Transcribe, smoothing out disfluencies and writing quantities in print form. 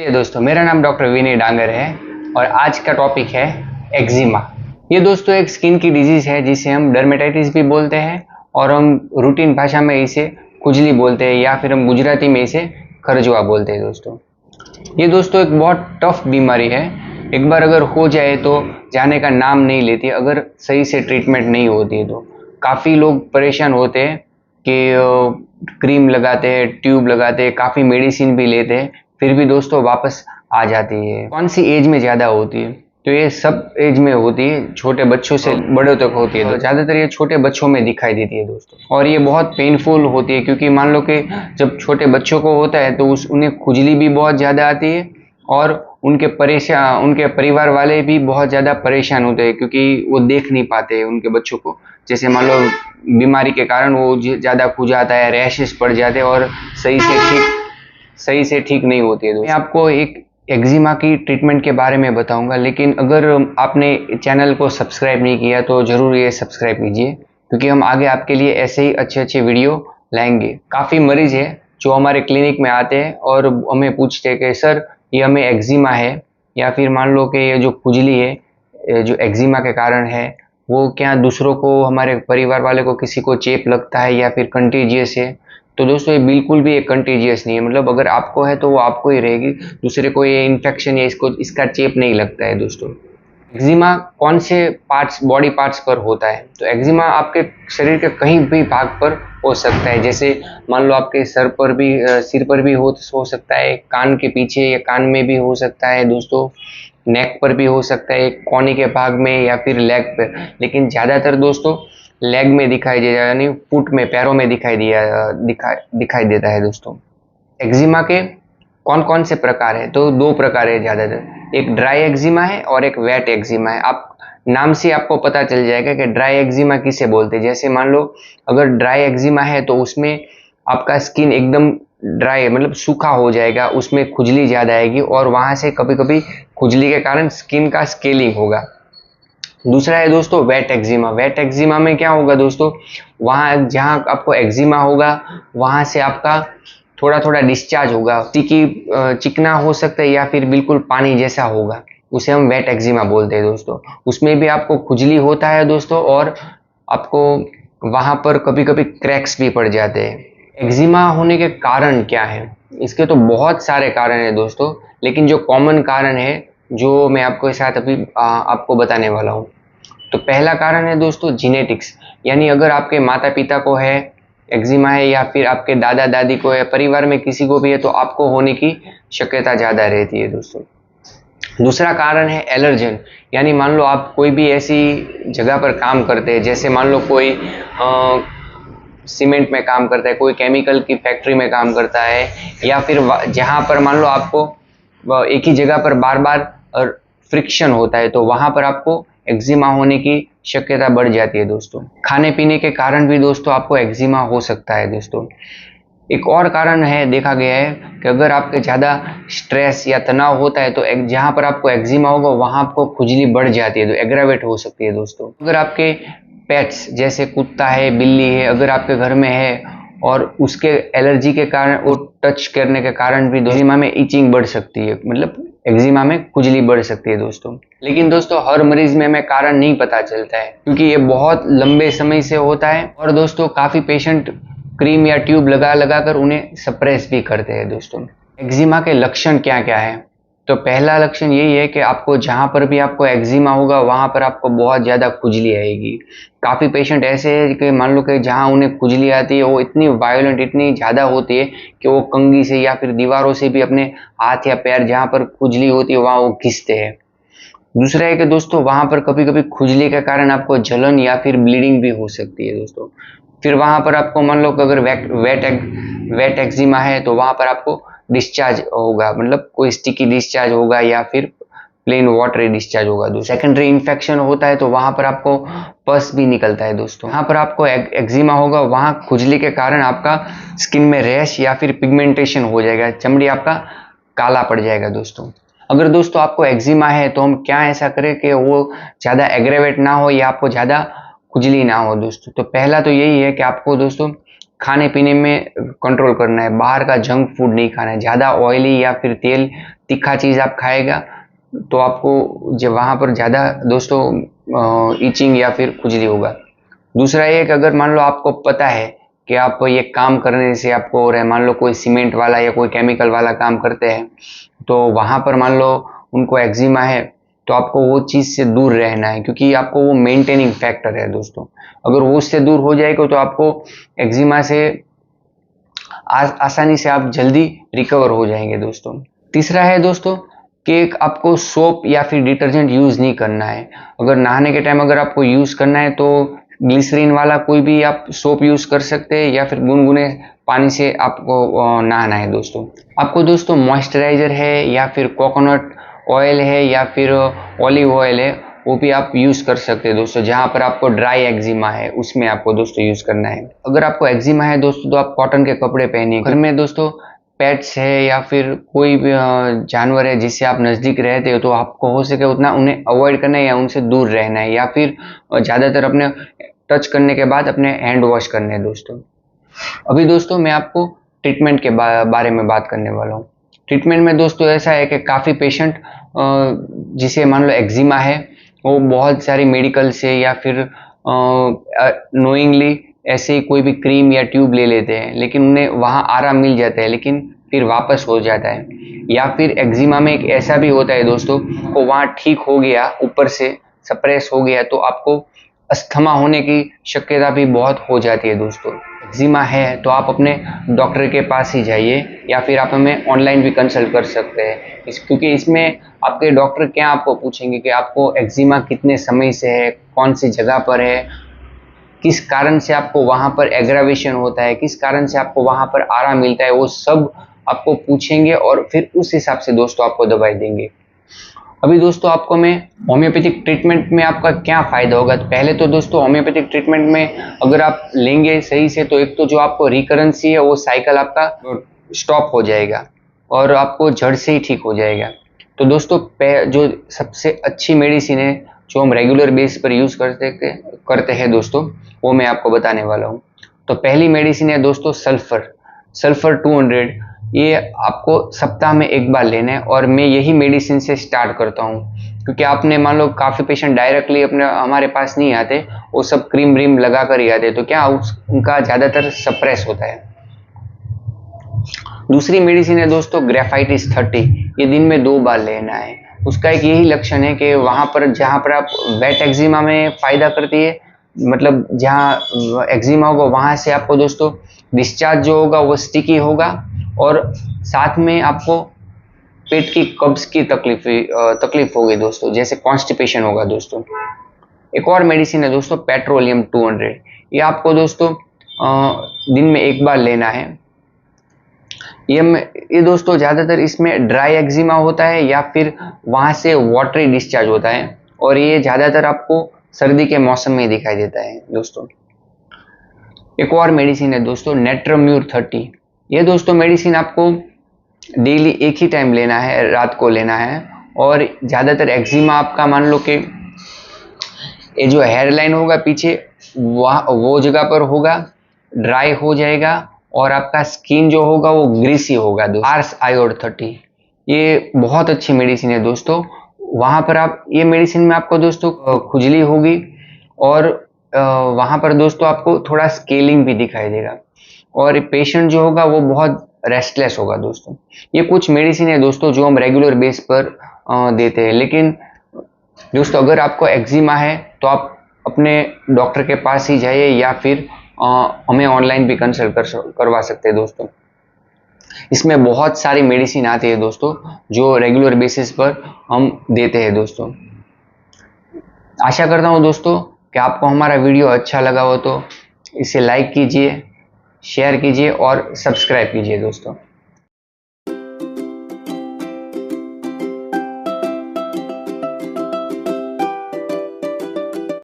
चलिए दोस्तों, मेरा नाम डॉक्टर विनय डांगर है और आज का टॉपिक है एक्जिमा। ये दोस्तों एक स्किन की डिजीज है जिसे हम डर्मेटाइटिस भी बोलते हैं और हम रूटीन भाषा में इसे खुजली बोलते हैं या फिर हम गुजराती में इसे खरजवा बोलते हैं। दोस्तों ये दोस्तों एक बहुत टफ बीमारी है। एक बार अगर हो जाए तो जाने का नाम नहीं लेती, अगर सही से ट्रीटमेंट नहीं होती है तो काफ़ी लोग परेशान होते हैं कि क्रीम लगाते हैं, ट्यूब लगाते हैं, काफ़ी मेडिसिन भी लेते हैं, फिर भी दोस्तों वापस आ जाती है। कौन सी एज में ज़्यादा होती है? तो ये सब एज में होती है, छोटे बच्चों से बड़ों तक होती है। तो ज़्यादातर ये छोटे बच्चों में दिखाई देती है दोस्तों, और ये बहुत पेनफुल होती है क्योंकि मान लो कि जब छोटे बच्चों को होता है तो उन्हें खुजली भी बहुत ज़्यादा आती है और उनके परिवार वाले भी बहुत ज़्यादा परेशान होते हैं क्योंकि वो देख नहीं पाते हैं उनके बच्चों को। जैसे मान लो बीमारी के कारण वो ज़्यादा खुजाता है, रैशेस पड़ जाते हैं और सही से ठीक नहीं होती है। मैं आपको एक एक्जिमा की ट्रीटमेंट के बारे में बताऊंगा, लेकिन अगर आपने चैनल को सब्सक्राइब नहीं किया तो ज़रूर ये सब्सक्राइब कीजिए क्योंकि हम आगे आपके लिए ऐसे ही अच्छे वीडियो लाएंगे। काफ़ी मरीज है जो हमारे क्लिनिक में आते हैं और हमें पूछते हैं कि सर ये हमें एक्जिमा है, या फिर मान लो कि ये जो खुजली है जो एक्जिमा के कारण है वो क्या दूसरों को, हमारे परिवार वाले को किसी को चेप लगता है या फिर कंटेजियस है? तो दोस्तों ये बिल्कुल भी एक कंटेजियस नहीं है। मतलब अगर आपको है तो वो आपको ही रहेगी, दूसरे को ये इन्फेक्शन या इसका चेप नहीं लगता है। दोस्तों एक्जिमा कौन से बॉडी पार्ट्स पर होता है? तो एक्जिमा आपके शरीर के कहीं भी भाग पर हो सकता है। जैसे मान लो आपके सिर पर भी हो सकता है, कान के पीछे या कान में भी हो सकता है दोस्तों, नेक पर भी हो सकता है, कोहनी के भाग में या फिर लेग पर। लेकिन ज़्यादातर दोस्तों लेग में दिखाई देता है, यानी फुट में, पैरों में दिखाई देता है। दोस्तों एक्जिमा के कौन कौन से प्रकार है? तो दो प्रकार है ज़्यादातर, एक ड्राई एक्जिमा है और एक वेट एक्जिमा है। आप नाम से आपको पता चल जाएगा कि ड्राई एक्जिमा किसे बोलते हैं। जैसे मान लो अगर ड्राई एक्जिमा है तो उसमें आपका स्किन एकदम ड्राई, मतलब सूखा हो जाएगा, उसमें खुजली ज़्यादा आएगी और वहाँ से कभी कभी खुजली के कारण स्किन का स्केलिंग होगा। दूसरा है दोस्तों वेट एक्जिमा। वेट एक्जिमा में क्या होगा दोस्तों, वहाँ जहाँ आपको एक्जिमा होगा वहाँ से आपका थोड़ा थोड़ा डिस्चार्ज होगा, चिकना हो सकता है या फिर बिल्कुल पानी जैसा होगा, उसे हम वेट एक्जिमा बोलते हैं। दोस्तों उसमें भी आपको खुजली होता है दोस्तों, और आपको वहाँ पर कभी कभी क्रैक्स भी पड़ जाते हैं। एक्जिमा होने के कारण क्या है? इसके तो बहुत सारे कारण हैं दोस्तों, लेकिन जो कॉमन कारण है जो मैं आपको साथ अभी आपको बताने वाला हूँ। तो पहला कारण है दोस्तों जीनेटिक्स, यानी अगर आपके माता पिता को है एक्जिमा है या फिर आपके दादा दादी को है, परिवार में किसी को भी है, तो आपको होने की शक्यता ज़्यादा रहती है दोस्तों। दूसरा कारण है एलर्जन, यानी मान लो आप कोई भी ऐसी जगह पर काम करते हैं, जैसे मान लो कोई सीमेंट में काम करता है, कोई केमिकल की फैक्ट्री में काम करता है, या फिर जहाँ पर मान लो आपको एक ही जगह पर बार बार फ्रिक्शन होता है, तो वहाँ पर आपको एक्जिमा होने की शक्यता बढ़ जाती है। दोस्तों खाने पीने के कारण भी दोस्तों आपको एक्जिमा हो सकता है। दोस्तों एक और कारण है, देखा गया है कि अगर आपके ज़्यादा स्ट्रेस या तनाव होता है तो जहाँ पर आपको एक्जिमा होगा वहाँ आपको खुजली बढ़ जाती है, तो एग्रावेट हो सकती है। दोस्तों अगर आपके पेट्स जैसे कुत्ता है, बिल्ली है, अगर आपके घर में है और उसके एलर्जी के कारण, वो टच करने के कारण भी एक्जिमा में इचिंग बढ़ सकती है, मतलब एक्जिमा में खुजली बढ़ सकती है। दोस्तों लेकिन दोस्तों हर मरीज में हमें कारण नहीं पता चलता है क्योंकि ये बहुत लंबे समय से होता है, और दोस्तों काफ़ी पेशेंट क्रीम या ट्यूब लगा कर उन्हें सप्रेस भी करते हैं। दोस्तों एक्जिमा के लक्षण क्या क्या है? तो पहला लक्षण यही है कि आपको जहाँ पर भी आपको एक्जिमा होगा वहाँ पर आपको बहुत ज़्यादा खुजली आएगी। काफ़ी पेशेंट ऐसे हैं कि मान लो कि जहाँ उन्हें खुजली आती है वो इतनी वायलेंट, इतनी ज़्यादा होती है कि वो कंघी से या फिर दीवारों से भी अपने हाथ या पैर जहाँ पर खुजली होती है वहाँ वो घिसते हैं। दूसरा है कि दोस्तों वहाँ पर कभी कभी खुजली के कारण आपको जलन या फिर ब्लीडिंग भी हो सकती है। दोस्तों फिर वहाँ पर आपको मान लो कि अगर वेट एक्जिमा है तो वहाँ पर आपको डिस्चार्ज होगा, मतलब कोई स्टिकी डिस्चार्ज होगा या फिर प्लेन वाटरी डिस्चार्ज होगा। सेकेंडरी इन्फेक्शन होता है तो वहाँ पर आपको पस भी निकलता है। दोस्तों यहाँ पर आपको एक्जिमा होगा, वहाँ खुजली के कारण आपका स्किन में रैश या फिर पिगमेंटेशन हो जाएगा, चमड़ी आपका काला पड़ जाएगा। दोस्तों अगर दोस्तों आपको एक्जिमा है तो हम क्या ऐसा करें कि वो ज़्यादा एग्रेवेट ना हो या आपको ज़्यादा खुजली ना हो? दोस्तों तो पहला तो यही है कि आपको दोस्तों खाने पीने में कंट्रोल करना है, बाहर का जंक फूड नहीं खाना है, ज़्यादा ऑयली या फिर तीखा चीज़ आप खाएगा तो आपको जब वहाँ पर ज़्यादा दोस्तों ईचिंग या फिर खुजली होगा। दूसरा ये कि अगर मान लो आपको पता है कि आप ये काम करने से आपको हो रहा है, मान लो कोई सीमेंट वाला या कोई केमिकल वाला काम करते हैं तो वहाँ पर मान लो उनको एक्जिमा है, तो आपको वो चीज़ से दूर रहना है, क्योंकि आपको वो मेंटेनिंग फैक्टर है दोस्तों। अगर वो उससे दूर हो जाएगा तो आपको एक्जिमा से आसानी से आप जल्दी रिकवर हो जाएंगे दोस्तों। तीसरा है दोस्तों कि आपको सोप या फिर डिटर्जेंट यूज़ नहीं करना है। अगर नहाने के टाइम अगर आपको यूज़ करना है तो ग्लिसरीन वाला कोई भी आप सोप यूज़ कर सकते हैं या फिर गुनगुने पानी से आपको नहाना है दोस्तों। आपको दोस्तों मॉइस्चराइज़र है या फिर कोकोनट ऑयल है या फिर ऑलिव ऑयल है, वो भी आप यूज़ कर सकते हैं दोस्तों। जहाँ पर आपको ड्राई एक्जिमा है उसमें आपको दोस्तों यूज़ करना है। अगर आपको एक्जिमा है दोस्तों तो आप कॉटन के कपड़े पहनिए। घर में दोस्तों पेट्स है या फिर कोई भी जानवर है जिससे आप नज़दीक रहते हो तो आपको हो सके उतना उन्हें अवॉइड करना है या उनसे दूर रहना है, या फिर ज़्यादातर अपने टच करने के बाद अपने हैंड वॉश करने हैं दोस्तों। अभी दोस्तों मैं आपको ट्रीटमेंट के बारे में बात करने वाला हूँ। ट्रीटमेंट में दोस्तों ऐसा है कि काफ़ी पेशेंट जिसे मान लो एक्जिमा है वो बहुत सारी मेडिकल से या फिर नोइंगली ऐसे ही कोई भी क्रीम या ट्यूब ले लेते हैं, लेकिन उन्हें वहाँ आराम मिल जाता है लेकिन फिर वापस हो जाता है। या फिर एक्जिमा में एक ऐसा भी होता है दोस्तों को वहाँ ठीक हो गया, ऊपर से सप्रेस हो गया तो आपको अस्थमा होने की शक्यता भी बहुत हो जाती है दोस्तों। एक्जिमा है तो आप अपने डॉक्टर के पास ही जाइए या फिर आप हमें ऑनलाइन भी कंसल्ट कर सकते हैं क्योंकि इसमें आपके डॉक्टर क्या आपको पूछेंगे कि आपको एक्जिमा कितने समय से है, कौन सी जगह पर है, किस कारण से आपको वहाँ पर एग्रावेशन होता है, किस कारण से आपको वहाँ पर आराम मिलता है, वो सब आपको पूछेंगे और फिर उस हिसाब से दोस्तों आपको दवाई देंगे। अभी दोस्तों आपको मैं होम्योपैथिक ट्रीटमेंट में आपका क्या फ़ायदा होगा। तो पहले तो दोस्तों होम्योपैथिक ट्रीटमेंट में अगर आप लेंगे सही से तो एक तो जो आपको रिकरेंसी है वो साइकिल आपका स्टॉप हो जाएगा और आपको जड़ से ही ठीक हो जाएगा। तो दोस्तों जो सबसे अच्छी मेडिसिन है जो हम रेगुलर बेस पर यूज़ करते हैं दोस्तों, वो मैं आपको बताने वाला हूँ। तो पहली मेडिसिन है दोस्तों सल्फर 200। ये आपको सप्ताह में एक बार लेना है और मैं यही मेडिसिन से स्टार्ट करता हूँ, क्योंकि आपने मान लो काफ़ी पेशेंट डायरेक्टली अपने हमारे पास नहीं आते, वो सब क्रीम व्रीम लगा कर ही आते, तो क्या उनका ज़्यादातर सप्रेस होता है। दूसरी मेडिसिन है दोस्तों ग्रेफाइटिस 30। ये दिन में 2 बार लेना है। उसका एक यही लक्षण है कि वहाँ पर जहाँ पर आप वेट एक्जिमा में फ़ायदा करती है, मतलब जहाँ एक्जिमा होगा वहाँ से आपको दोस्तों डिस्चार्ज जो होगा वो स्टिकी होगा और साथ में आपको पेट की कब्ज की तकलीफ होगी दोस्तों, जैसे कॉन्स्टिपेशन होगा दोस्तों। एक और मेडिसिन है दोस्तों पेट्रोलियम 200। ये आपको दोस्तों दिन में 1 बार लेना है। ये दोस्तों ज़्यादातर इसमें ड्राई एक्जिमा होता है या फिर वहाँ से वाटरी डिस्चार्ज होता है और ये ज़्यादातर आपको सर्दी के मौसम में दिखाई देता है दोस्तों। एक और मेडिसिन है दोस्तों नेट्रोम्यूर 30। ये दोस्तों मेडिसिन आपको डेली एक ही टाइम लेना है, रात को लेना है। और ज़्यादातर एक्जिमा आपका मान लो कि ये जो हेयर लाइन होगा पीछे वो जगह पर होगा, ड्राई हो जाएगा और आपका स्किन जो होगा वो ग्रीसी होगा। आर्स आयोड 30 ये बहुत अच्छी मेडिसिन है दोस्तों। वहाँ पर आप ये मेडिसिन में आपको दोस्तों खुजली होगी और वहाँ पर दोस्तों आपको थोड़ा स्केलिंग भी दिखाई देगा और पेशेंट जो होगा वो बहुत रेस्टलेस होगा दोस्तों। ये कुछ मेडिसिन है दोस्तों जो हम रेगुलर बेस पर देते हैं, लेकिन दोस्तों अगर आपको एक्जिमा है तो आप अपने डॉक्टर के पास ही जाइए या फिर हमें ऑनलाइन भी कंसल्ट करवा सकते हैं दोस्तों। इसमें बहुत सारी मेडिसिन आती है दोस्तों जो रेगुलर बेसिस पर हम देते हैं दोस्तों। आशा करता हूँ दोस्तों कि आपको हमारा वीडियो अच्छा लगा हो तो इसे लाइक कीजिए, शेयर कीजिए और सब्सक्राइब कीजिए दोस्तों।